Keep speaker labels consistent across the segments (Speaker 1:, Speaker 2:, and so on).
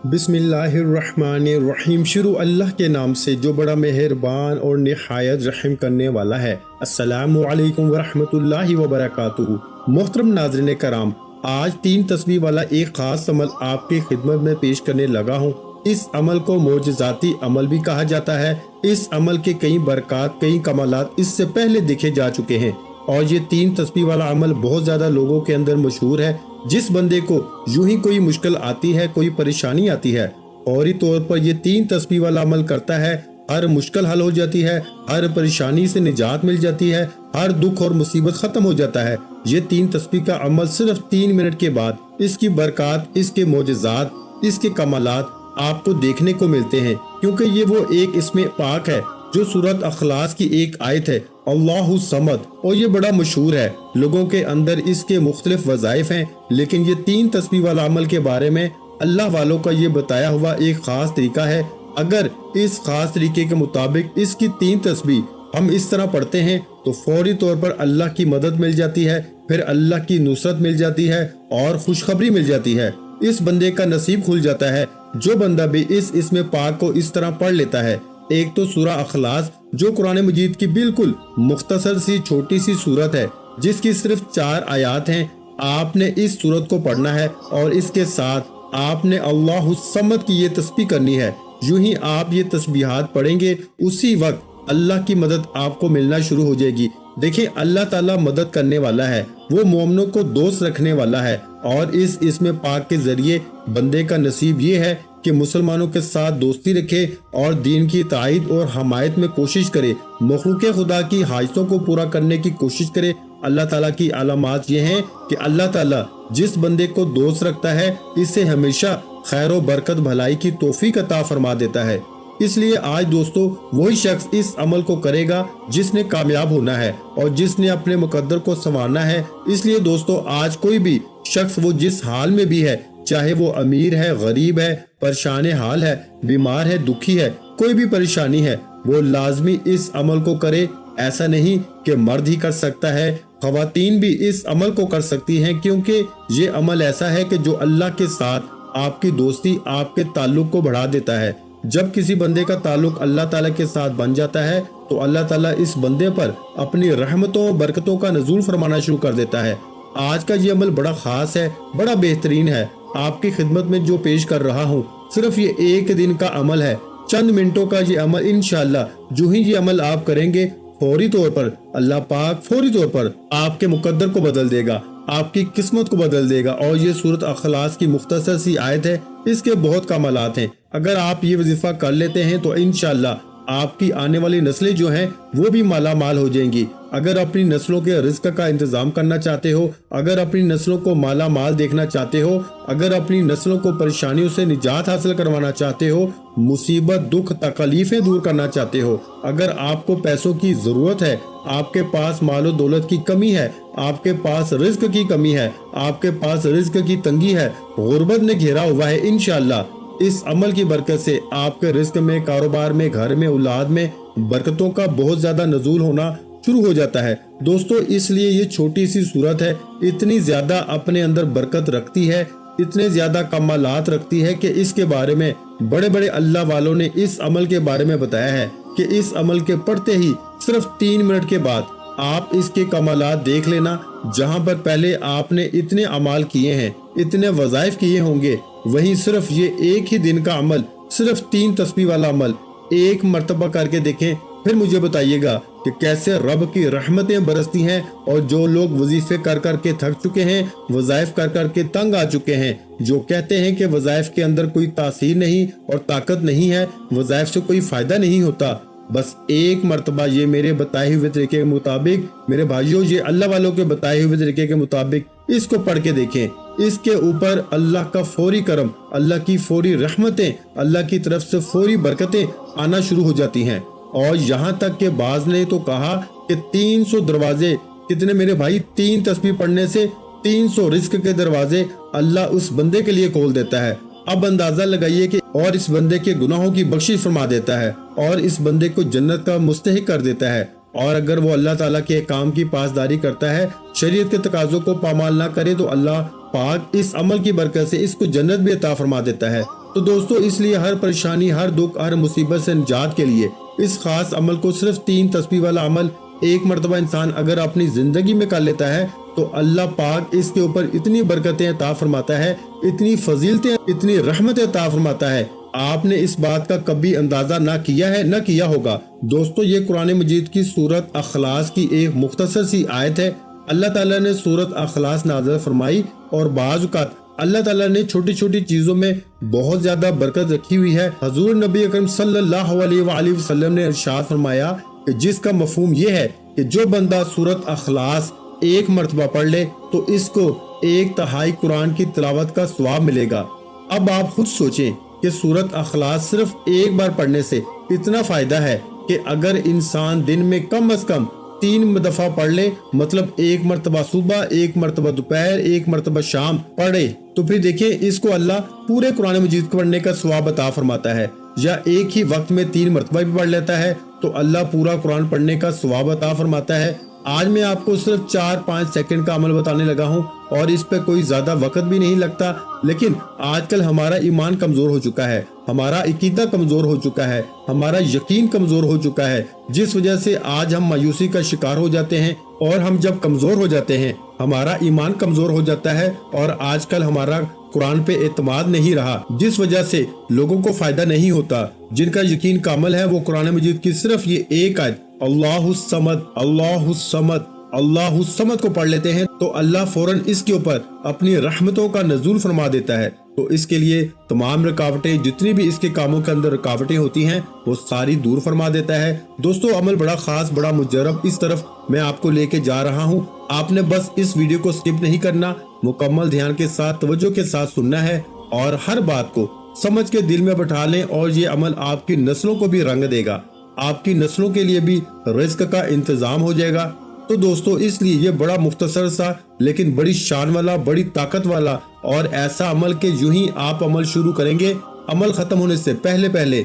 Speaker 1: बिस्मिल्लाहिर्रहमानिर्रहीम। शुरू अल्लाह के नाम से जो बड़ा मेहरबान और निहायत रहम करने वाला है। अस्सलामु अलैकुम वरहमतुल्लाहि वबरकातुहू। मोहतरम नाज़रीन कराम, आज 3 तस्बीह वाला एक खास अमल आपकी खिदमत में पेश करने लगा हूँ। इस अमल को मोजज़ाती अमल भी कहा जाता है। इस अमल के कई बरक़ात, कई कमालात इससे पहले देखे जा चुके हैं और ये 3 तस्बीह वाला अमल बहुत ज्यादा लोगों के अंदर मशहूर है। जिस बंदे को यूं ही कोई मुश्किल आती है, कोई परेशानी आती है, फौरी तौर पर ये 3 तस्बीह वाला अमल करता है, हर मुश्किल हल हो जाती है, हर परेशानी से निजात मिल जाती है, हर दुख और मुसीबत खत्म हो जाता है। ये 3 तस्बीह का अमल सिर्फ 3 मिनट के बाद इसकी बरक़ात, इसके मोजज़ात, इसके कमालात आपको देखने को मिलते हैं, क्योंकि ये वो एक इसमें पाक है जो सूरत अखलास की एक आयत है, अल्लाहु समद, और ये बड़ा मशहूर है। लोगों के अंदर इसके मुख्तलिफ वज़ाइफ हैं, लेकिन ये 3 तस्बीह वाला अमल के बारे में अल्लाह वालों का ये बताया हुआ एक खास तरीका है। अगर इस खास तरीके के मुताबिक इसकी 3 तस्बीह हम इस तरह पढ़ते हैं तो फौरी तौर पर अल्लाह की मदद मिल जाती है, फिर अल्लाह की नुसरत मिल जाती है और खुशखबरी मिल जाती है। इस बंदे का नसीब खुल जाता है जो बंदा भी इसमें पाक को इस तरह पढ़ लेता है। एक तो सूरह अखलास जो कुरान मजीद की बिल्कुल मुख्तसर सी छोटी सी सूरत है, जिसकी सिर्फ 4 आयात हैं। आपने इस सूरत को पढ़ना है और इसके साथ आपने अल्लाहु समद की ये तस्बीह करनी है। यूं ही आप ये तस्बीहात पढ़ेंगे, उसी वक्त अल्लाह की मदद आपको मिलना शुरू हो जाएगी। देखिए, अल्लाह ताला मदद करने वाला है, वो मोमिनों को दोस्त रखने वाला है और इसमें पाक के जरिए बंदे का नसीब ये है कि मुसलमानों के साथ दोस्ती रखे और दीन की ताईद और हमायत में कोशिश करे, मखलूक खुदा की हाजतों को पूरा करने की कोशिश करे। अल्लाह ताला की अलामात ये हैं कि अल्लाह ताला जिस बंदे को दोस्त रखता है, इससे हमेशा खैर व बरकत भलाई की तौफीक अता फरमा देता है। इसलिए आज दोस्तों वही शख्स इस अमल को करेगा जिसने कामयाब होना है और जिसने अपने मुकद्दर को संवारना है। इसलिए दोस्तों आज कोई भी शख्स वो जिस हाल में भी है, चाहे वो अमीर है, गरीब है, परेशान हाल है, बीमार है, दुखी है, कोई भी परेशानी है, वो लाजमी इस अमल को करे। ऐसा नहीं कि मर्द ही कर सकता है, खवातीन भी इस अमल को कर सकती हैं, क्योंकि ये अमल ऐसा है कि जो अल्लाह के साथ आपकी दोस्ती, आपके ताल्लुक को बढ़ा देता है। जब किसी बंदे का ताल्लुक अल्लाह ताला के साथ बन जाता है तो अल्लाह ताला इस बंदे पर अपनी रहमतों और बरकतों का नज़ूल फरमाना शुरू कर देता है। आज का ये अमल बड़ा खास है, बड़ा बेहतरीन है। आपकी खिदमत में जो पेश कर रहा हूँ सिर्फ ये 1 दिन का अमल है, चंद मिनटों का ये अमल। इंशाअल्लाह जो ही ये अमल आप करेंगे, फौरी तौर पर अल्लाह पाक फौरी तौर पर आपके मुकद्दर को बदल देगा, आपकी किस्मत को बदल देगा। और ये सूरत अखलास की मुख्तसर सी आयत है, इसके बहुत कमालात हैं। अगर आप ये वजीफा कर लेते हैं तो इंशाअल्लाह आपकी आने वाली नस्लें जो हैं वो भी माला माल हो जाएंगी। अगर अपनी नस्लों के रिज्क का इंतजाम करना चाहते हो, अगर अपनी नस्लों को माला माल देखना चाहते हो, अगर अपनी नस्लों को परेशानियों से निजात हासिल करवाना चाहते हो, मुसीबत, दुख, तकलीफें दूर करना चाहते हो, अगर आपको पैसों की जरूरत है, आपके पास मालो दौलत की कमी है, आपके पास रिज्क की कमी है, आपके पास रिज्क की तंगी है, गुर्बत ने घेरा हुआ है, इंशाअल्लाह इस अमल की बरकत से आपके रिज्क में, कारोबार में, घर में, औलाद में बरकतों का बहुत ज्यादा नजूल होना शुरू हो जाता है। दोस्तों इसलिए ये छोटी सी सूरत है, इतनी ज्यादा अपने अंदर बरकत रखती है, इतने ज्यादा कमालात रखती है कि इसके बारे में बड़े बड़े अल्लाह वालों ने इस अमल के बारे में बताया है कि इस अमल के पढ़ते ही सिर्फ 3 मिनट के बाद आप इसके कमालात देख लेना। जहां पर पहले आपने इतने अमाल किए हैं, इतने वज़ाइफ किए होंगे, वहीं सिर्फ ये 1 ही दिन का अमल, सिर्फ 3 तस्बीह वाला अमल 1 मरतबा करके देखें, फिर मुझे बताइएगा कि कैसे रब की रहमतें बरसती हैं। और जो लोग वजीफे कर कर के थक चुके हैं, वज़ाइफ कर कर के तंग आ चुके हैं, जो कहते हैं कि वज़ाइफ के अंदर कोई तासीर नहीं और ताकत नहीं है, वज़ाइफ से कोई फायदा नहीं होता, बस 1 मरतबा ये मेरे बताए हुए तरीके के मुताबिक, मेरे भाइयों ये अल्लाह वालों के बताए हुए तरीके के मुताबिक इसको पढ़ के देखें। इसके ऊपर अल्लाह का फौरी करम, अल्लाह की फौरी रहमतें, अल्लाह की तरफ से फौरी बरकतें आना शुरू हो जाती हैं। और यहाँ तक के बाज ने तो कहा कि 300 दरवाजे, कितने मेरे भाई, 3 तस्बीह पढ़ने से 300 रिज्क के दरवाजे अल्लाह उस बंदे के लिए खोल देता है। अब अंदाजा लगाइए कि और इस बंदे के गुनाहों की बख्शिश फरमा देता है और इस बंदे को जन्नत का मुस्तहिक कर देता है। और अगर वो अल्लाह ताला के काम की पासदारी करता है, शरीयत के तकाजों को पामाल ना करे, तो अल्लाह पाक इस अमल की बरकत से इसको जन्नत भी अता फरमा देता है। تو دوستو اس لیے ہر پریشانی، ہر دکھ، ہر مصیبت سے نجات کے لیے اس خاص عمل کو، صرف 3 تسبیح والا عمل ایک مرتبہ انسان اگر اپنی زندگی میں کر لیتا ہے تو اللہ پاک اس کے اوپر اتنی برکتیں عطا فرماتا ہے، اتنی فضیلتیں، اتنی رحمتیں عطا فرماتا ہے، آپ نے اس بات کا کبھی اندازہ نہ کیا ہے، نہ کیا ہوگا۔ دوستو یہ قرآن مجید کی سورت اخلاص کی ایک مختصر سی آیت ہے۔ اللہ تعالیٰ نے سورت اخلاص نازل فرمائی اور بعض اوقات اللہ تعالیٰ نے چھوٹی چھوٹی چیزوں میں بہت زیادہ برکت رکھی ہوئی ہے۔ حضور نبی اکرم صلی اللہ علیہ وآلہ وسلم نے ارشاد فرمایا کہ جس کا مفہوم یہ ہے کہ جو بندہ سورت اخلاص ایک مرتبہ پڑھ لے تو اس کو 1/3 قرآن کی تلاوت کا ثواب ملے گا۔ اب آپ خود سوچیں کہ سورت اخلاص صرف ایک بار پڑھنے سے اتنا فائدہ ہے کہ اگر انسان دن میں کم از کم 3 دفعہ پڑھ لے، مطلب 1 مرتبہ صبح، 1 مرتبہ دوپہر، 1 مرتبہ شام پڑھے، تو پھر دیکھیں اس کو اللہ پورے قرآن مجید کو پڑھنے کا ثواب عطا فرماتا ہے۔ یا ایک ہی وقت میں 3 مرتبہ بھی پڑھ لیتا ہے تو اللہ پورا قرآن پڑھنے کا ثواب عطا فرماتا ہے۔ آج میں آپ کو صرف 4-5 سیکنڈ کا عمل بتانے لگا ہوں اور اس پہ کوئی زیادہ وقت بھی نہیں لگتا، لیکن آج کل ہمارا ایمان کمزور ہو چکا ہے، ہمارا عقیدہ کمزور ہو چکا ہے، ہمارا یقین کمزور ہو چکا ہے، جس وجہ سے آج ہم مایوسی کا شکار ہو جاتے ہیں، اور ہم جب کمزور ہو جاتے ہیں ہمارا ایمان کمزور ہو جاتا ہے، اور آج کل ہمارا قرآن پہ اعتماد نہیں رہا، جس وجہ سے لوگوں کو فائدہ نہیں ہوتا۔ جن کا یقین کامل ہے وہ قرآن مجید کی صرف یہ ایک آیت اللہ الصمد اللہ الصمد اللہ الصمد کو پڑھ لیتے ہیں تو اللہ فوراً اس کے اوپر اپنی رحمتوں کا نزول فرما دیتا ہے۔ تو اس کے لیے تمام رکاوٹیں، جتنی بھی اس کے کاموں کے اندر رکاوٹیں ہوتی ہیں، وہ ساری دور فرما دیتا ہے۔ دوستو عمل بڑا خاص، بڑا مجرب، اس طرف میں آپ کو لے کے جا رہا ہوں۔ آپ نے بس اس ویڈیو کو سکپ نہیں کرنا، مکمل دھیان کے ساتھ، توجہ کے ساتھ سننا ہے اور ہر بات کو سمجھ کے دل میں بٹھا لیں، اور یہ عمل آپ کی نسلوں کو بھی رنگ دے گا، آپ کی نسلوں کے لیے بھی رزق کا انتظام ہو جائے گا۔ تو دوستو اس لیے یہ بڑا مختصر سا لیکن بڑی شان والا، بڑی طاقت والا اور ایسا عمل کہ یوں ہی آپ عمل شروع کریں گے، عمل ختم ہونے سے پہلے پہلے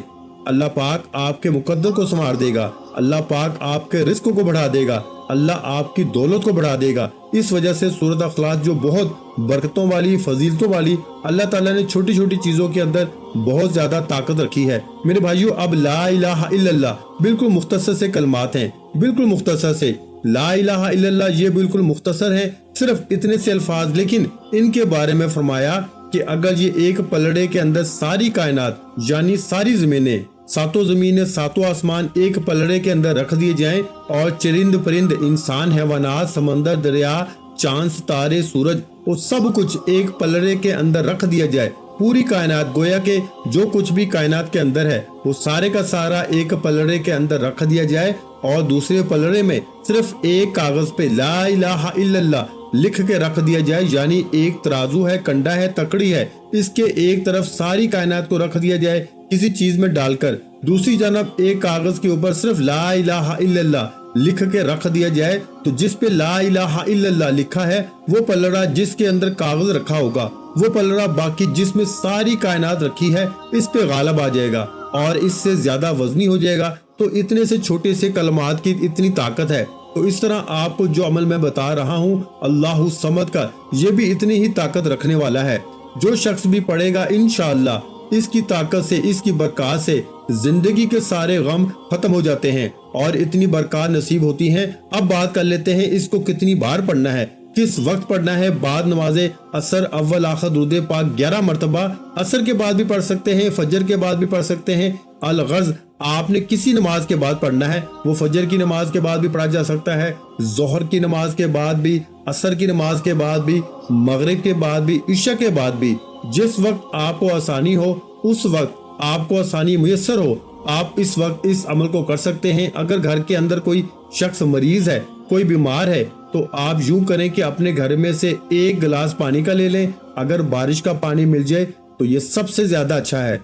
Speaker 1: اللہ پاک آپ کے مقدر کو سنوار دے گا، اللہ پاک آپ کے رزق کو بڑھا دے گا، اللہ آپ کی دولت کو بڑھا دے گا۔ اس وجہ سے سورۃ اخلاص جو بہت برکتوں والی، فضیلتوں والی، اللہ تعالیٰ نے چھوٹی چھوٹی چیزوں کے اندر بہت زیادہ طاقت رکھی ہے۔ میرے بھائیو، اب لا الہ الا اللہ بالکل مختصر سے کلمات ہیں، بالکل مختصر سے لا الہ الا اللہ، یہ بالکل مختصر ہے، صرف اتنے سے الفاظ، لیکن ان کے بارے میں فرمایا کہ اگر یہ ایک پلڑے کے اندر ساری کائنات یعنی ساری زمینیں، 7 زمینیں، 7 آسمان ایک پلڑے کے اندر رکھ دیے جائیں، اور چرند پرند، انسان، حیوانات، سمندر، دریا، چاند، ستارے، سورج، وہ سب کچھ ایک پلڑے کے اندر رکھ دیا جائے، پوری کائنات، گویا کہ جو کچھ بھی کائنات کے اندر ہے وہ سارے کا سارا ایک پلڑے کے اندر رکھ دیا جائے، اور دوسرے پلڑے میں صرف ایک کاغذ پہ لا الہ الا اللہ لکھ کے رکھ دیا جائے، یعنی ایک ترازو ہے، کنڈا ہے، تکڑی ہے، اس کے ایک طرف ساری کائنات کو رکھ دیا جائے کسی چیز میں ڈال کر، دوسری جانب ایک کاغذ کے اوپر صرف لا الہ الا اللہ لکھ کے رکھ دیا جائے، تو جس پہ لا الہ الا اللہ لکھا ہے وہ پلڑا، جس کے اندر کاغذ رکھا ہوگا وہ پلڑا باقی جس میں ساری کائنات رکھی ہے اس پہ غالب آ جائے گا اور اس سے زیادہ وزنی ہو جائے گا۔ تو اتنے سے چھوٹے سے کلمات کی اتنی طاقت ہے، تو اس طرح آپ کو جو عمل میں بتا رہا ہوں اللہ الصمد کا، یہ بھی اتنی ہی طاقت رکھنے والا ہے۔ جو شخص بھی پڑھے گا انشاءاللہ اس کی طاقت سے، اس کی برکات سے زندگی کے سارے غم ختم ہو جاتے ہیں اور اتنی برکات نصیب ہوتی ہیں۔ اب بات کر لیتے ہیں اس کو کتنی بار پڑھنا ہے، کس وقت پڑھنا ہے۔ بعد نماز عصر اول آخر درود پاک 11 مرتبہ، عصر کے بعد بھی پڑھ سکتے ہیں، فجر کے بعد بھی پڑھ سکتے ہیں۔ الغرض آپ نے کسی نماز کے بعد پڑھنا ہے، وہ فجر کی نماز کے بعد بھی پڑھا جا سکتا ہے، ظہر کی نماز کے بعد بھی، عصر کی نماز کے بعد بھی، مغرب کے بعد بھی، عشاء کے بعد بھی، جس وقت آپ کو آسانی ہو، اس وقت آپ کو آسانی میسر ہو، آپ اس وقت اس عمل کو کر سکتے ہیں۔ اگر گھر کے اندر کوئی شخص مریض ہے، کوئی بیمار ہے، تو آپ یوں کریں کہ اپنے گھر میں سے 1 گلاس پانی کا لے لیں۔ اگر بارش کا پانی مل جائے تو یہ سب سے زیادہ اچھا ہے۔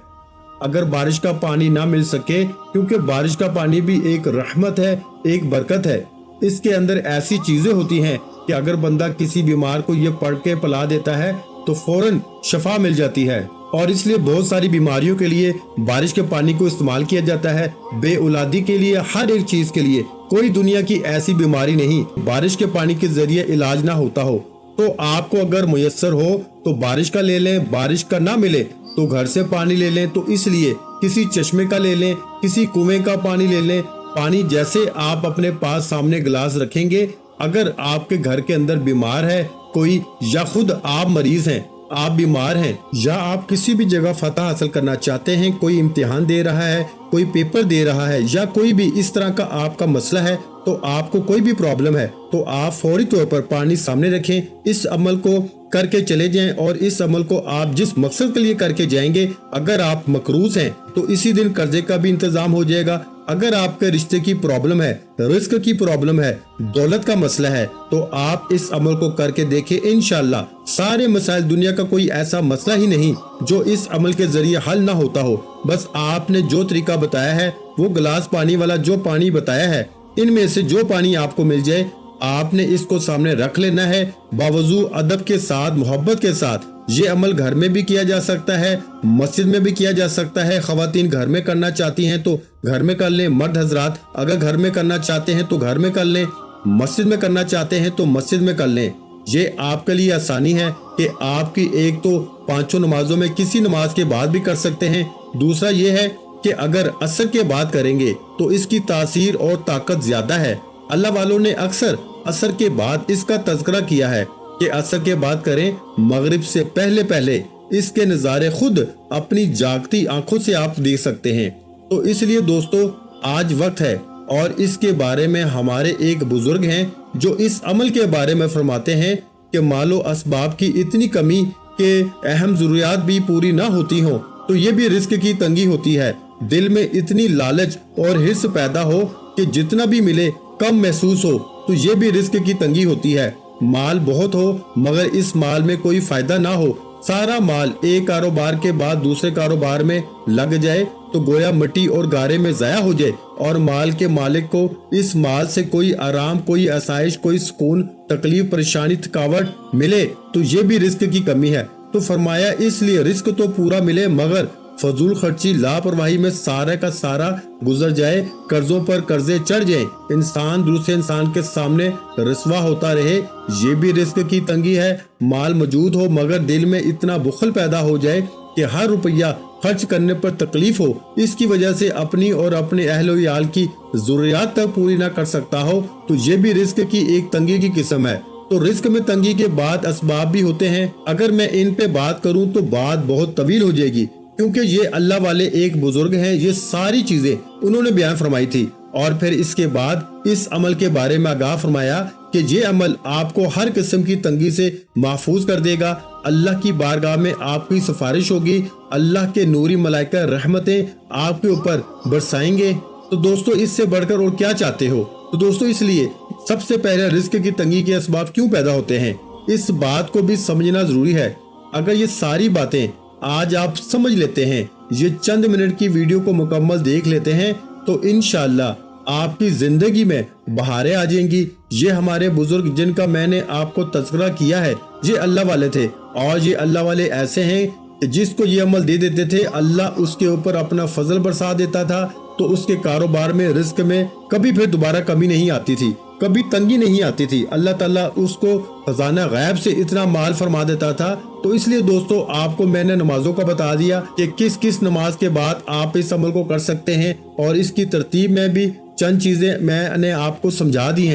Speaker 1: اگر بارش کا پانی نہ مل سکے، کیونکہ بارش کا پانی بھی ایک رحمت ہے، ایک برکت ہے، اس کے اندر ایسی چیزیں ہوتی ہیں کہ اگر بندہ کسی بیمار کو یہ پڑھ کے پلا دیتا ہے تو فوراً شفا مل جاتی ہے، اور اس لیے بہت ساری بیماریوں کے لیے بارش کے پانی کو استعمال کیا جاتا ہے، بے اولادی کے لیے، ہر ایک چیز کے لیے۔ کوئی دنیا کی ایسی بیماری نہیں بارش کے پانی کے ذریعے علاج نہ ہوتا ہو۔ تو آپ کو اگر میسر ہو تو بارش کا لے لیں، بارش کا نہ ملے तो घर से पानी ले लें, तो इसलिए किसी चश्मे का ले लें, किसी कुएं का पानी ले लें। पानी जैसे आप अपने पास सामने गिलास रखेंगे, अगर आपके घर के अंदर बीमार है कोई, या खुद आप मरीज हैं, आप बीमार हैं, या आप किसी भी जगह फतह हासिल करना चाहते हैं, कोई इम्तिहान दे रहा है, कोई पेपर दे रहा है, या कोई भी इस तरह का आपका मसला है, तो आपको कोई भी प्रॉब्लम है, तो आप फौरी तौर पर पानी सामने रखें, इस अमल को करके चले जाएं। और इस अमल को आप जिस मकसद के लिए करके जाएंगे, अगर आप मकरूज हैं तो इसी दिन कर्जे का भी इंतजाम हो जाएगा। अगर आपके रिश्ते की प्रॉब्लम है, रिस्क की प्रॉब्लम है, दौलत का मसला है, तो आप इस अमल को करके देखें, इंशाअल्लाह सारे मसाइल, दुनिया का कोई ऐसा मसला ही नहीं जो इस अमल के जरिए हल ना होता हो। बस आपने जो तरीका बताया है, वो गिलास पानी वाला जो पानी बताया है, इनमें से जो पानी आपको मिल जाए, आपने इसको सामने रख लेना है, बावजू अदब के साथ, मोहब्बत के साथ। ये अमल घर में भी किया जा सकता है, मस्जिद में भी किया जा सकता है। खवातीन घर में करना चाहती हैं तो घर में कर लें, मर्द हजरात अगर घर में करना चाहते हैं तो घर में कर लें, मस्जिद में करना चाहते हैं तो मस्जिद में कर लें। ये आपके लिए आसानी है कि आपकी एक तो पांचों नमाजों में किसी नमाज के बाद भी कर सकते हैं। दूसरा ये है कि अगर असर के बाद करेंगे तो इसकी तासीर और ताकत ज्यादा है। अल्लाह वालों ने अक्सर असर के बाद इसका तज़किरा किया है कि असर के बाद करें, मगरिब से पहले पहले इसके नज़ारे खुद अपनी जागती आंखों से आप देख सकते हैं। तो इसलिए दोस्तों आज वक्त है, और इसके बारे में हमारे एक बुजुर्ग हैं जो इस अमल के बारे में फरमाते हैं कि मालो असबाब की इतनी कमी के अहम ज़रूरियात भी पूरी ना होती हो तो ये भी रिस्क की तंगी होती है। दिल में इतनी लालच और हिर्स पैदा हो कि जितना भी मिले कम महसूस हो, तो ये भी रिस्क की तंगी होती है। माल बहुत हो मगर इस माल में कोई फायदा ना हो, सारा माल एक कारोबार के बाद दूसरे कारोबार में लग जाए तो गोया मिट्टी और गारे में ज़ाया हो जाए, और माल के मालिक को इस माल से कोई आराम, कोई आसाइश, कोई सुकून, तकलीफ, परेशानी, थकावट मिले, तो ये भी रिस्क की कमी है। तो फरमाया इसलिए रिस्क तो पूरा मिले मगर फजूल खर्ची, लापरवाही में सारा का सारा गुजर जाए, कर्जों पर कर्जे चढ़ जाए, इंसान दूसरे इंसान के सामने रसवा होता रहे, ये भी रिस्क की तंगी है। माल मौजूद हो मगर दिल में इतना बुखल पैदा हो जाए कि हर रुपया खर्च करने पर तकलीफ हो, इसकी वजह से अपनी और अपने अहल याल की जरूरियात तक पूरी ना कर सकता हो, तो ये भी रिस्क की एक तंगी की किस्म है। तो रिस्क में तंगी के बाद असबाब भी होते हैं। अगर मैं इन पे बात करूं तो बात बहुत तवील हो जाएगी, क्योंकि ये अल्लाह वाले एक बुजुर्ग हैं, ये सारी चीजें उन्होंने बयान फरमाई थी। और फिर इसके बाद इस अमल के बारे में आगाह फरमाया कि ये अमल आपको हर किस्म की तंगी से महफूज कर देगा। अल्लाह की बारगाह में आपकी सिफारिश होगी, अल्लाह के नूरी मलाइका रहमतें आपके ऊपर बरसाएंगे। तो दोस्तों इससे बढ़कर और क्या चाहते हो। तो दोस्तों इसलिए सबसे पहले रिस्क की तंगी के असबाब क्यों पैदा होते हैं, इस बात को भी समझना जरूरी है। अगर ये सारी बातें आज आप समझ लेते हैं, ये चंद मिनट की वीडियो को मुकम्मल देख लेते हैं, तो इंशाअल्लाह आपकी जिंदगी में बहारें आ जाएंगी। ये हमारे बुजुर्ग जिनका मैंने आपको तज़किरा किया है, ये अल्लाह वाले थे, और ये अल्लाह वाले ऐसे हैं कि जिसको ये अमल दे देते थे, अल्लाह उसके ऊपर अपना फजल बरसा देता था, तो उसके कारोबार में, रिस्क में कभी फिर दोबारा कमी नहीं आती थी, कभी तंगी नहीं आती थी। अल्लाह ताला उसको खजाना गैब से इतना माल फरमा देता था। तो इसलिए दोस्तों आपको मैंने नमाजों का बता दिया कि किस किस नमाज के बाद आप इस अमल को कर सकते हैं, और इसकी तरतीब में भी चंद चीजें मैंने आपको समझा दी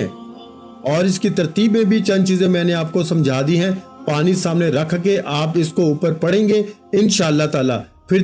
Speaker 1: हैं, पानी सामने रख के आप इसको ऊपर पढ़ेंगे इंशाअल्लाह ताला, फिर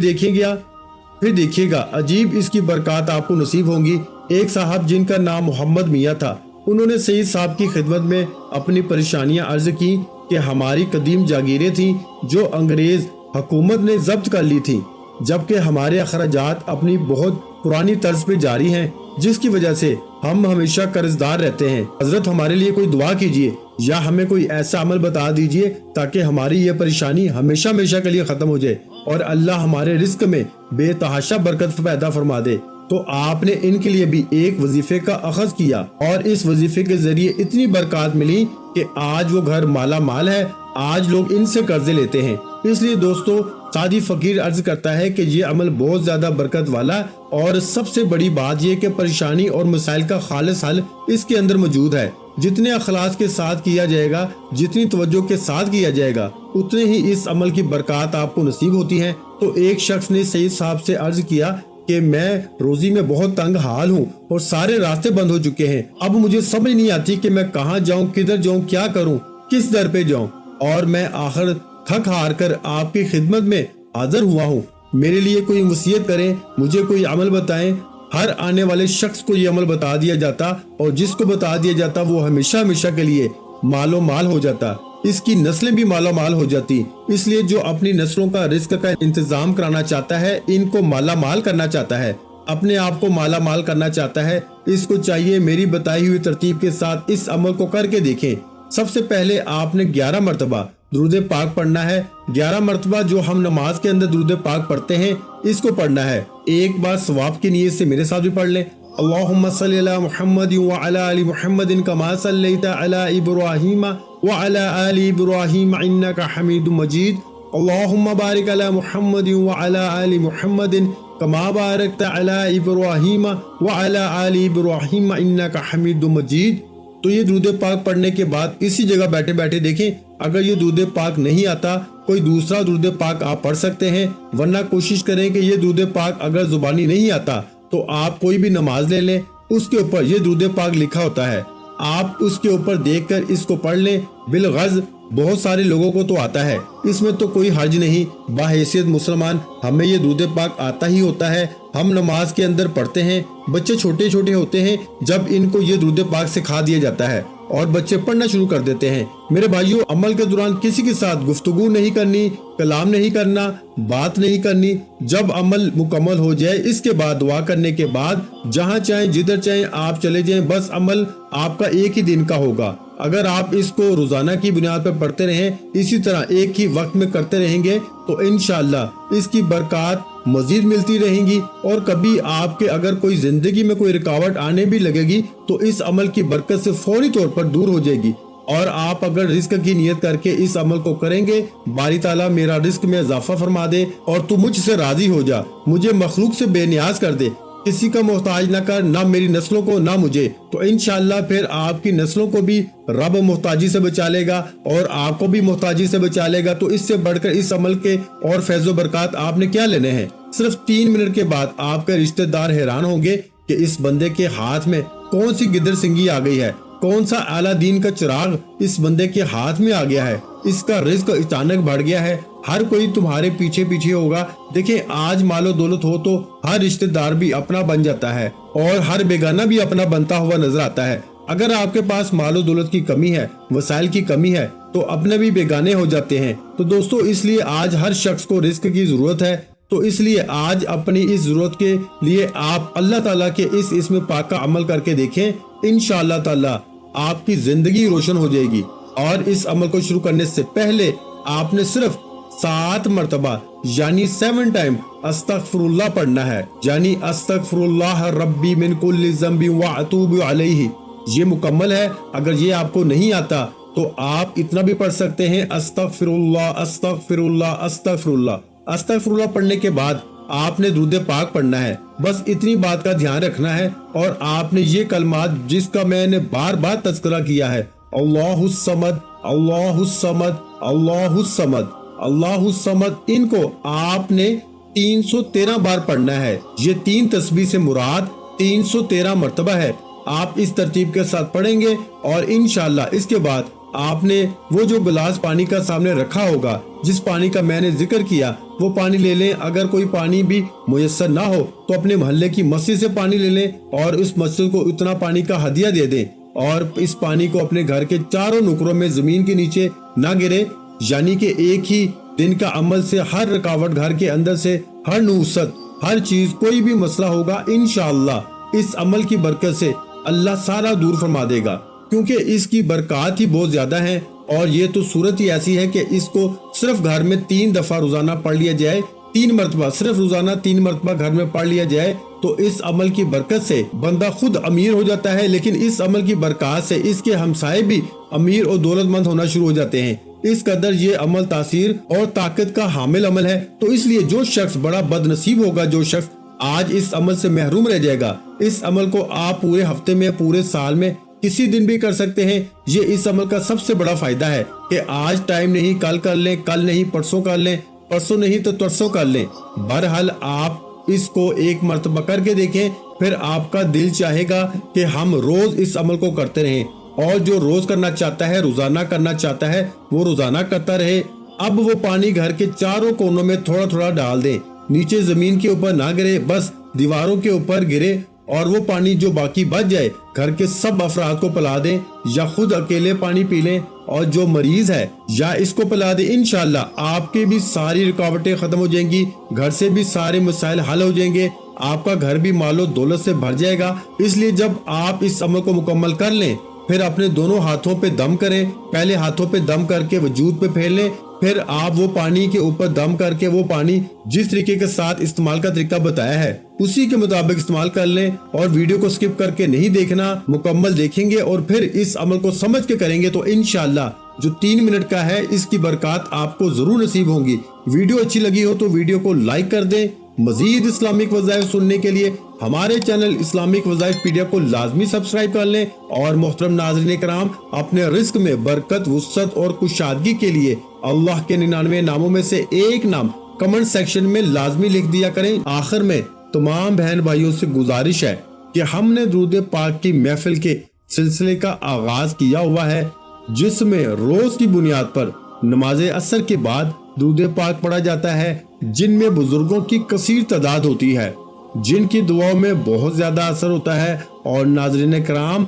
Speaker 1: देखिएगा अजीब इसकी बरकत आपको नसीब होंगी। एक साहब जिनका नाम मोहम्मद मियाँ था, उन्होंने सईद साहब की खिदमत में अपनी परेशानियां अर्ज की कि हमारी कदीम जागीरें थी जो अंग्रेज हुकूमत ने जब्त कर ली थी, जबकि हमारे अखराजात अपनी बहुत पुरानी तर्ज पे जारी हैं, जिसकी वजह से हम हमेशा कर्जदार रहते हैं। हजरत हमारे लिए कोई दुआ कीजिए या हमें कोई ऐसा अमल बता दीजिए ताकि हमारी ये परेशानी हमेशा हमेशा के लिए खत्म हो जाए और अल्लाह हमारे रिस्क में बेतहाशा बरकत पैदा फरमा दे। तो आपने इनके लिए भी एक वजीफे का अखज़ किया और इस वजीफे के जरिए इतनी बरकत मिली कि आज वो घर माला माल है, आज लोग इनसे कर्जे लेते हैं। इसलिए दोस्तों सादी फकीर अर्ज करता है कि ये अमल बहुत ज्यादा बरकत वाला, और सबसे बड़ी बात ये कि परेशानी और मसाइल का खालिस हल इसके अंदर मौजूद है। جتنے اخلاص کے ساتھ کیا جائے گا، جتنی توجہ کے ساتھ کیا جائے گا، اتنے ہی اس عمل کی برکات آپ کو نصیب ہوتی ہیں۔ تو ایک شخص نے سید صاحب سے عرض کیا کہ میں روزی میں بہت تنگ حال ہوں اور سارے راستے بند ہو چکے ہیں، اب مجھے سمجھ نہیں آتی کہ میں کہاں جاؤں، کدھر جاؤں، کیا کروں، کس در پہ جاؤں، اور میں آخر تھک ہار کر آپ کی خدمت میں حاضر ہوا ہوں، میرے لیے کوئی وصیت کریں، مجھے کوئی عمل بتائیں۔ ہر آنے والے شخص کو یہ عمل بتا دیا جاتا، اور جس کو بتا دیا جاتا وہ ہمیشہ ہمیشہ کے لیے مال و مال ہو جاتا، اس کی نسلیں بھی مالا مال ہو جاتی۔ اس لیے جو اپنی نسلوں کا رزق کا انتظام کرانا چاہتا ہے، ان کو مالا مال کرنا چاہتا ہے، اپنے آپ کو مالا مال کرنا چاہتا ہے، اس کو چاہیے میری بتائی ہوئی ترتیب کے ساتھ اس عمل کو کر کے دیکھیں۔ سب سے پہلے آپ نے 11 مرتبہ درود پاک پڑھنا ہے۔ 11 مرتبہ جو ہم نماز کے اندر درود پاک پڑھتے ہیں، اس کو پڑھنا ہے۔ ایک بار ثواب کی نیت سے میرے ساتھ بھی پڑھ لیں۔ اللہم صلی علی محمد وعلی آل محمد کما صلیت علی ابراہیم وعلی آل ابراہیم انک حمید مجید۔ اللہم بارک علی محمد وعلی آل محمد کما بارکت علی ابراہیم وعلی آل ابراہیم انک حمید مجید۔ تو یہ درود پاک پڑھنے کے بعد اسی جگہ بیٹھے بیٹھے دیکھیں، اگر یہ درود پاک نہیں آتا، کوئی دوسرا درود پاک آپ پڑھ سکتے ہیں، ورنہ کوشش کریں کہ یہ درود پاک اگر زبانی نہیں آتا تو آپ کوئی بھی نماز لے لیں، اس کے اوپر یہ درود پاک لکھا ہوتا ہے، آپ اس کے اوپر دیکھ کر اس کو پڑھ لیں بالغز۔ بہت سارے لوگوں کو تو آتا ہے، اس میں تو کوئی حرج نہیں، باحیثیت مسلمان ہمیں یہ درود پاک آتا ہی ہوتا ہے، ہم نماز کے اندر پڑھتے ہیں، بچے چھوٹے چھوٹے ہوتے ہیں جب ان کو یہ درود پاک سکھا دیا جاتا ہے اور بچے پڑھنا شروع کر دیتے ہیں۔ میرے بھائیوں، عمل کے دوران کسی کے ساتھ گفتگو نہیں کرنی، کلام نہیں کرنا، بات نہیں کرنی۔ جب عمل مکمل ہو جائے اس کے بعد دعا کرنے کے بعد جہاں چاہیں جدھر چاہیں آپ چلے جائیں، بس عمل آپ کا ایک ہی دن کا ہوگا۔ اگر آپ اس کو روزانہ کی بنیاد پر پڑھتے رہیں، اسی طرح ایک ہی وقت میں کرتے رہیں گے تو انشاءاللہ اس کی برکات مزید ملتی رہیں گی، اور کبھی آپ کے اگر کوئی زندگی میں کوئی رکاوٹ آنے بھی لگے گی تو اس عمل کی برکت سے فوری طور پر دور ہو جائے گی۔ اور آپ اگر رزق کی نیت کر کے اس عمل کو کریں گے، باری تعالیٰ میرا رزق میں اضافہ فرما دے اور تو مجھ سے راضی ہو جا، مجھے مخلوق سے بے نیاز کر دے، کسی کا محتاج نہ کر، نہ میری نسلوں کو نہ مجھے، تو انشاءاللہ پھر آپ کی نسلوں کو بھی رب محتاجی سے بچا لے گا اور آپ کو بھی محتاجی سے بچا لے گا۔ تو اس سے بڑھ کر اس عمل کے اور فیض و برکات آپ نے کیا لینے ہیں؟ صرف 3 منٹ کے بعد آپ کے رشتہ دار حیران ہوں گے کہ اس بندے کے ہاتھ میں کون سی گدر سنگی آ گئی ہے، کون سا اعلیٰ دین کا چراغ اس بندے کے ہاتھ میں آ گیا ہے، اس کا رزق اچانک بڑھ گیا ہے، ہر کوئی تمہارے پیچھے پیچھے ہوگا۔ دیکھیں، آج مال و دولت ہو تو ہر رشتہ دار بھی اپنا بن جاتا ہے اور ہر بیگانہ بھی اپنا بنتا ہوا نظر آتا ہے۔ اگر آپ کے پاس مال و دولت کی کمی ہے، وسائل کی کمی ہے، تو اپنے بھی بیگانے ہو جاتے ہیں۔ تو دوستو، اس لیے آج ہر شخص کو رزق کی ضرورت ہے، تو اس لیے آج اپنی اس ضرورت کے لیے آپ اللہ تعالیٰ کے اس اسم پاک کا عمل کر کے دیکھیں، انشاءاللہ تعالیٰ آپ کی زندگی روشن ہو جائے گی۔ اور اس عمل کو شروع کرنے سے پہلے آپ نے صرف 7 مرتبہ یعنی 7 ٹائم استغفر اللہ پڑھنا ہے، یعنی استغفر اللہ ربی من کل ذنب واتوب علیہ۔ یہ مکمل ہے۔ اگر یہ آپ کو نہیں آتا تو آپ اتنا بھی پڑھ سکتے ہیں، استغفر اللہ استغفر اللہ استغفر اللہ۔ استغفر اللہ پڑھنے کے بعد آپ نے درود پاک پڑھنا ہے، بس اتنی بات کا دھیان رکھنا ہے۔ اور آپ نے یہ کلمات جس کا میں نے بار بار تذکرہ کیا ہے، اللہ الصمد اللہ الصمد اللہ الصمد اللہ الصمد، ان کو آپ نے 313 بار پڑھنا ہے۔ یہ 3 تسبیح سے مراد 313 مرتبہ ہے۔ آپ اس ترتیب کے ساتھ پڑھیں گے اور انشاءاللہ اس کے بعد آپ نے وہ جو گلاس پانی کا سامنے رکھا ہوگا، جس پانی کا میں نے ذکر کیا، وہ پانی لے لیں۔ اگر کوئی پانی بھی میسر نہ ہو تو اپنے محلے کی مسجد سے پانی لے لیں اور اس مسجد کو اتنا پانی کا ہدیہ دے دیں، اور اس پانی کو اپنے گھر کے چاروں نکروں میں زمین کے نیچے نہ گرے، یعنی کہ ایک ہی دن کا عمل سے ہر رکاوٹ گھر کے اندر سے، ہر نحوست، ہر چیز، کوئی بھی مسئلہ ہوگا، انشاءاللہ اس عمل کی برکت سے اللہ سارا دور فرما دے گا، کیونکہ اس کی برکات ہی بہت زیادہ ہیں۔ اور یہ تو صورت ہی ایسی ہے کہ اس کو صرف گھر میں 3 دفعہ روزانہ پڑھ لیا جائے، 3 مرتبہ، صرف روزانہ 3 مرتبہ گھر میں پڑھ لیا جائے تو اس عمل کی برکت سے بندہ خود امیر ہو جاتا ہے، لیکن اس عمل کی برکات سے اس کے ہمسائے بھی امیر اور دولت مند ہونا شروع ہو جاتے ہیں۔ اس قدر یہ عمل تاثیر اور طاقت کا حامل عمل ہے۔ تو اس لیے جو شخص بڑا بد نصیب ہوگا، جو شخص آج اس عمل سے محروم رہ جائے گا، اس عمل کو آپ پورے ہفتے میں، پورے سال میں किसी दिन भी कर सकते हैं। ये इस अमल का सबसे बड़ा फायदा है कि आज टाइम नहीं कल कर लें, कल नहीं परसों कर लें, परसों नहीं तो तरसों कर लें। बहरहाल आप इसको एक मर्तबा करके देखें, फिर आपका दिल चाहेगा कि हम रोज इस अमल को करते रहें। और जो रोज करना चाहता है, रोजाना करना चाहता है, वो रोजाना करता रहे। अब वो पानी घर के चारों कोनों में थोड़ा थोड़ा डाल दें, नीचे जमीन के ऊपर ना गिरे, बस दीवारों के ऊपर गिरे। और वो पानी जो बाकी बच जाए घर के सब अफराद को पिला दें, या खुद अकेले पानी पी लें, और जो मरीज है या इसको पिला दें। इंशाल्लाह आपके भी सारी रुकावटें खत्म हो जाएंगी, घर से भी सारे मसाइल हल हो जाएंगे, आपका घर भी मालो दौलत से भर जाएगा। इसलिए जब आप इस अमल को मुकम्मल कर लें, फिर अपने दोनों हाथों पे दम करें। पहले हाथों पे दम करके वजूद पे फेर लें, फिर आप वो पानी के ऊपर दम करके वो पानी जिस तरीके के साथ इस्तेमाल का तरीका बताया है उसी के मुताबिक इस्तेमाल कर लें। और वीडियो को स्किप करके नहीं देखना, मुकम्मल देखेंगे और फिर इस अमल को समझ के करेंगे तो इंशाल्लाह जो 3 मिनट का है इसकी बरकत आपको जरूर नसीब होंगी। वीडियो अच्छी लगी हो तो वीडियो को लाइक कर दें। मजीद इस्लामिक वज़ाइफ सुनने के लिए हमारे चैनल इस्लामिक वज़ाइफ पीडिया को लाजमी सब्सक्राइब कर लें। और मोहतरम नाज़रीन कराम, अपने रिस्क में बरकत, वुसअत और कुशादगी के लिए अल्लाह के 99 नामों में से एक नाम कमेंट सेक्शन में लाजमी लिख दिया करें। आखिर में तमाम बहन भाइयों से गुजारिश है कि हमने दुरूद पाक की महफिल के सिलसिले का आगाज किया हुआ है, जिसमें रोज की बुनियाद पर नमाज असर के बाद दुरूद पाक पढ़ा जाता है, जिनमें बुजुर्गों की कसीर तादाद होती है, जिनकी दुआओं में बहुत ज्यादा असर होता है। और नाज़रीन कराम,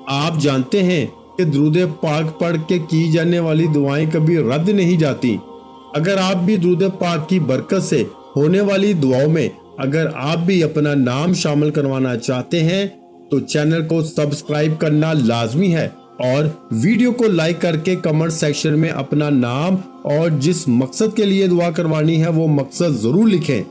Speaker 1: आप जानते हैं कि दुरूद पाक पढ़ के की जाने वाली दुआएं कभी रद्द नहीं जाती। अगर आप भी दुरूद पाक की बरकत से होने वाली दुआओं में अगर आप भी अपना नाम शामिल करवाना चाहते हैं तो चैनल को सब्सक्राइब करना लाजमी है, और वीडियो को लाइक करके कमेंट सेक्शन में अपना नाम और जिस मकसद के लिए दुआ करवानी है वो मकसद जरूर लिखें,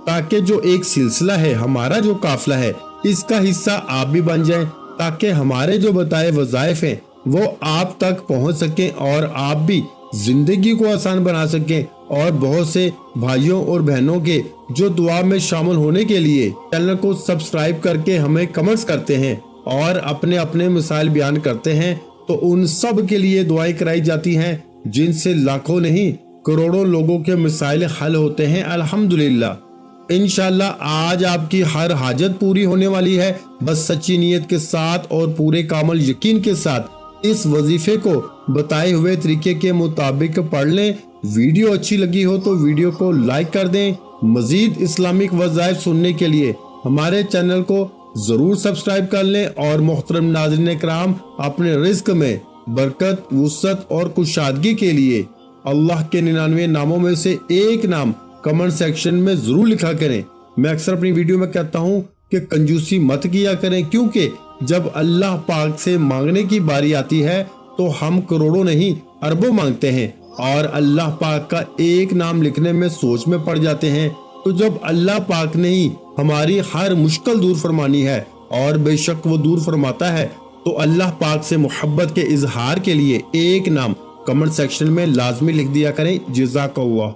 Speaker 1: ताकि जो एक सिलसिला है, हमारा जो काफिला है, इसका हिस्सा आप भी बन जाएं, ताकि हमारे जो बताए वज़ाइफ हैं वो आप तक पहुंच सकें और आप भी जिंदगी को आसान बना सकें। और बहुत से भाइयों और बहनों के जो दुआ में शामिल होने के लिए चैनल को सब्सक्राइब करके हमें कमेंट्स करते हैं और अपने अपने मिसाइल बयान करते हैं, तो उन सब के लिए दुआएं कराई जाती हैं, जिनसे लाखों नहीं करोड़ों लोगों के मिसाइल हल होते हैं अल्हम्दुलिल्लाह। इंशाल्लाह आज आपकी हर हाजत पूरी होने वाली है। बस सच्ची नीयत के साथ और पूरे कामल यकीन के साथ इस वजीफे को बताए हुए तरीके के मुताबिक पढ़ लें। वीडियो अच्छी लगी हो तो वीडियो को लाइक कर दें। मजीद इस्लामिक वज़ाइफ सुनने के लिए हमारे चैनल को जरूर सब्सक्राइब कर लें। और मोहतरम नाज़रीन कराम, अपने रिस्क में बरकत, वुसअत और कुशादगी के लिए अल्लाह के 99 नामों में से एक नाम कमेंट सेक्शन में जरूर लिखा करें। मैं अक्सर अपनी वीडियो में कहता हूँ कि कंजूसी मत किया करें, क्योंकि जब अल्लाह पाक से मांगने की बारी आती है तो हम करोड़ों नहीं अरबों मांगते हैं और अल्लाह पाक का एक नाम लिखने में सोच में पड़ जाते हैं। तो जब अल्लाह पाक ने ही हमारी हर मुश्किल दूर फरमानी है, और बेशक वो दूर फरमाता है, तो अल्लाह पाक से मोहब्बत के इजहार के लिए एक नाम कमेंट सेक्शन में लाजमी लिख दिया करें। जज़ाकल्लाह।